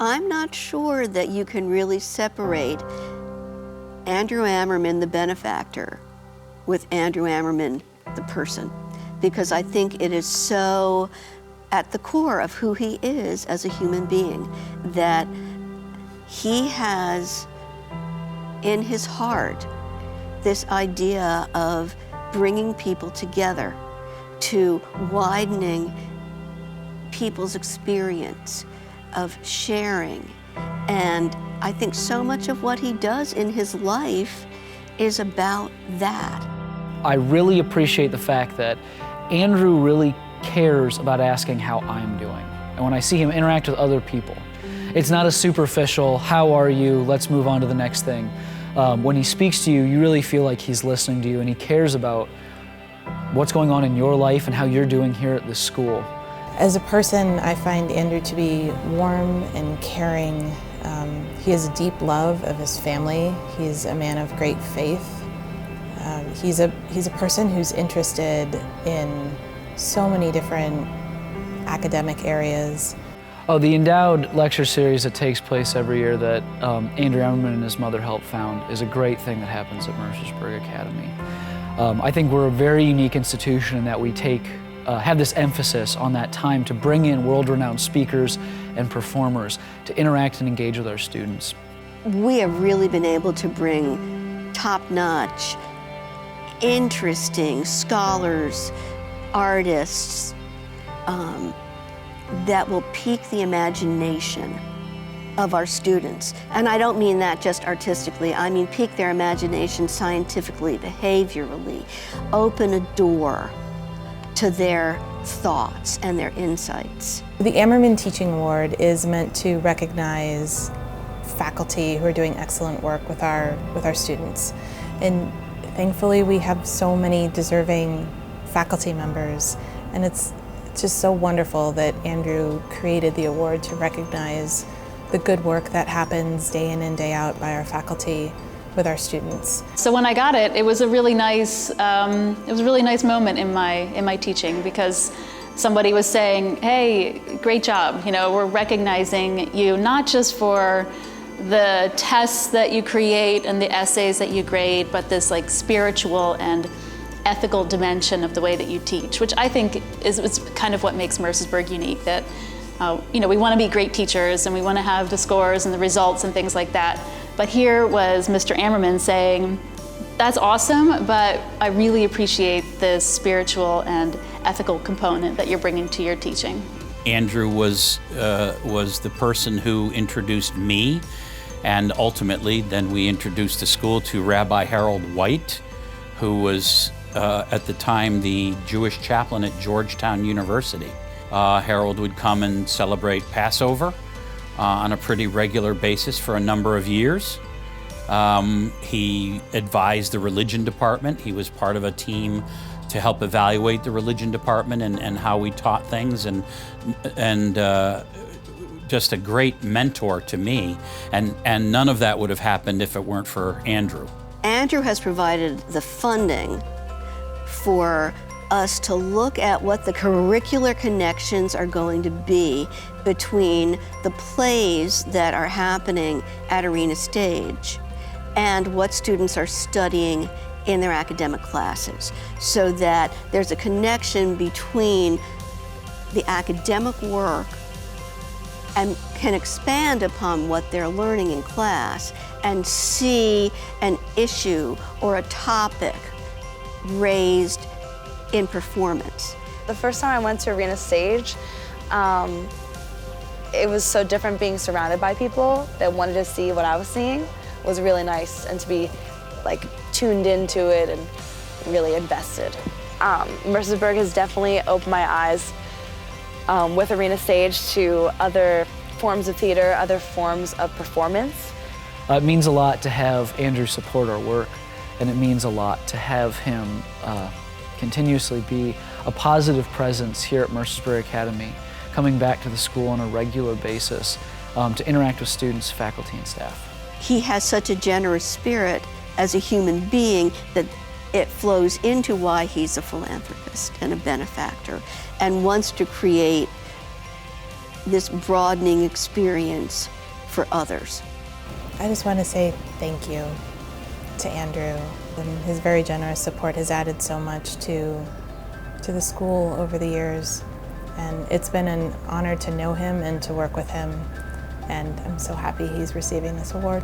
I'm not sure that you can really separate Andrew Ammerman, the benefactor, with Andrew Ammerman, the person, because I think it is so at the core of who he is as a human being, that he has in his heart this idea of bringing people together, to widening people's experience of sharing. And I think so much of what he does in his life is about that. I really appreciate the fact that Andrew really cares about asking how I'm doing. And when I see him interact with other people, it's not a superficial, how are you, let's move on to the next thing. When he speaks to you, you really feel like he's listening to you and he cares about what's going on in your life and how you're doing here at this school. As a person, I find Andrew to be warm and caring. He has a deep love of his family. He's a man of great faith. He's a person who's interested in so many different academic areas. Oh, the endowed lecture series that takes place every year that Andrew Ammerman and his mother helped found is a great thing that happens at Mercersburg Academy. I think we're a very unique institution in that we have this emphasis on that time to bring in world-renowned speakers and performers to interact and engage with our students. We have really been able to bring top-notch, interesting scholars, artists, that will pique the imagination of our students. And I don't mean that just artistically, I mean pique their imagination scientifically, behaviorally, open a door to their thoughts and their insights. The Ammerman Teaching Award is meant to recognize faculty who are doing excellent work with our students. And thankfully we have so many deserving faculty members, and it's just so wonderful that Andrew created the award to recognize the good work that happens day in and day out by our faculty with our students. So when I got it, it was a really nice, moment in my teaching, because somebody was saying, "Hey, great job! You know, we're recognizing you not just for the tests that you create and the essays that you grade, but this like spiritual and ethical dimension of the way that you teach," which I think is kind of what makes Mercersburg unique. That we want to be great teachers and we want to have the scores and the results and things like that. But here was Mr. Ammerman saying, "That's awesome, but I really appreciate this spiritual and ethical component that you're bringing to your teaching." Andrew was the person who introduced me, and ultimately then we introduced the school to Rabbi Harold White, who was at the time the Jewish chaplain at Georgetown University. Harold would come and celebrate Passover on a pretty regular basis for a number of years. He advised the religion department. He was part of a team to help evaluate the religion department and how we taught things, and just a great mentor to me. And none of that would have happened if it weren't for Andrew. Andrew has provided the funding for us to look at what the curricular connections are going to be between the plays that are happening at Arena Stage and what students are studying in their academic classes, so that there's a connection between the academic work and can expand upon what they're learning in class and see an issue or a topic raised in performance. The first time I went to Arena Stage, it was so different being surrounded by people that wanted to see what I was seeing. It was really nice, and to be like tuned into it and really invested. Mercersburg has definitely opened my eyes with Arena Stage to other forms of theater, other forms of performance. It means a lot to have Andrew support our work, and it means a lot to have him continuously be a positive presence here at Mercersburg Academy, coming back to the school on a regular basis to interact with students, faculty, and staff. He has such a generous spirit as a human being that it flows into why he's a philanthropist and a benefactor and wants to create this broadening experience for others. I just want to say thank you to Andrew. And his very generous support has added so much to the school over the years. And it's been an honor to know him and to work with him. And I'm so happy he's receiving this award.